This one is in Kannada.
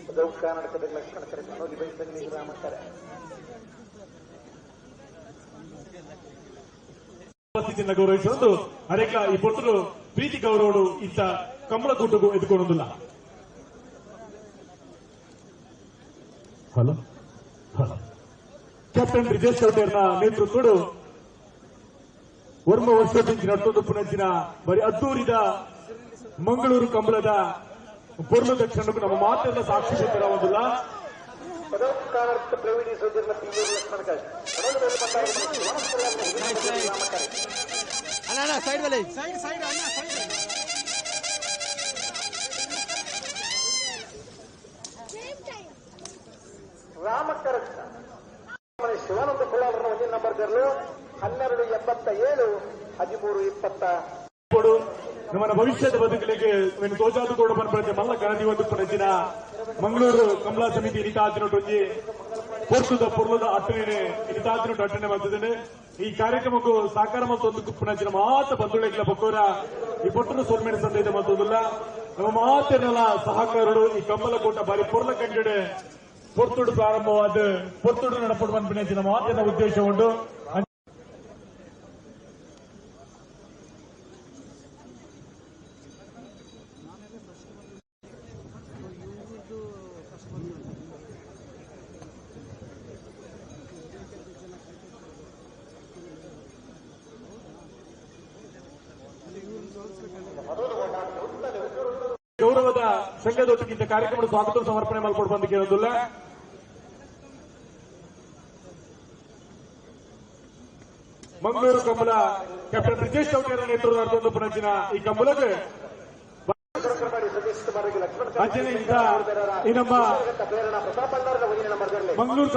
ಕರ್ನಾಟಕದ ಲಕ್ಷಣ ಕರೆಕೊಂಡು ಬಯಸಂಗಿ ಗ್ರಾಮಕ್ಕರೆ ಪರಿಸ್ಥಿತಿಯನ್ನು ಗೌರವಿಸುವುದು ಅನೇಕ ಈ ಪೊಟ್ಟರು ಪ್ರೀತಿ ಗೌರವಗಳು ಇಂಥ ಕಮಲ ಕೂಟಗೂ ಎದ್ದುಕೊಳ್ಳೋದಿಲ್ಲ. ಹಲೋ ಹಲೋ ಕ್ಯಾಪ್ಟನ್ ಬ್ರಿಜೇಶ್ ಚೌಟೇರ್ನ ನೇತೃತ್ವಗಳು ವರ್ಮ ವರ್ಷದಿಂದ ನಡ್ತೊಂದು ಪುನಂಚಿನ ಬರೀ ಅದ್ದೂರಿದ ಮಂಗಳೂರು ಕಂಬಳದ ಪೂರ್ವ ದಕ್ಷಿಣಕ್ಕೂ ನಮ್ಮ ಮಾತೆಲ್ಲ ಸಾಕ್ಷಿಸಿರವುದಿಲ್ಲ. ರಾಮಕರ ಶಿವಾನಂದ ಕುಲಾಲರ ಒಂದೇ ನಂಬರ್ 1277 1320 ನಮ್ಮ ಭವಿಷ್ಯದ ಬದುಕಲಿಗೆ ತೋಜಾದು ಕೂಡ ಬಂದ ಮಲ್ಲ ಗಾಂಧಿ ಒಂದು ಪುನಚಿನ ಮಂಗಳೂರು ಕಮಲಾ ಸಮಿತಿ ಇನಿತಾದಿನೊಟ್ಟೊಂಜಿ ಪೊರ್ತುದ ಅಟ್ಟನೆ ಇನಿತಾದಿನೊಟ್ಟು ಅಟ್ಟನೆ ಮಾಡ್ತಿದ್ದೇನೆ. ಈ ಕಾರ್ಯಕ್ರಮಕ್ಕೂ ಸಾಕಾರ ಮತ್ತೊಂದು ಪುನಚಿನ ಮಾತ ಬಂಧುಗಳ ಬಕ್ಕೋರ ಈ ಪೊಟ್ಟನ ಸೋಲ್ಮೇಣ ಸಂದೇಶ ಮತ್ತೊಂದಿಲ್ಲ ನಮ್ಮ ಮಾತೇನೆಲ್ಲ ಸಹಕಾರರು ಈ ಕಮಲಕೋಟ ಬಾರಿ ಪೊರ್ಲ ಕಂಡಿಡೆ ಪೊರ್ತುಡು ಪ್ರಾರಂಭವಾದ ಪೊರ್ತುಡು ನಡಪಡು ಬಂದ ಮಾತಿನ ಉದ್ದೇಶ ಉಂಟು. ಗೌರವದ ಸಂಘದೊಟ್ಟಿಗಿಂತ ಕಾರ್ಯಕ್ರಮದ ಸ್ವಾಗತ ಸಮರ್ಪಣೆ ಮಾಡಿಕೊಂಡು ಬಂದು ಕೇಳೋದಿಲ್ಲ. ಮಂಗಳೂರು ಕಂಬಳ ಕ್ಯಾಪ್ಟನ್ ಬ್ರಿಜೇಶ್ ಚೌಟೇರ ನೇತೃತ್ವ ನಡೆದೊಂದು ಪುನಂಚಿನ ಈ ಕಂಬಳಕ್ಕೆ ಅಂಜನೆಯಿಂದ ಈ ನಮ್ಮ ಮಂಗಳೂರು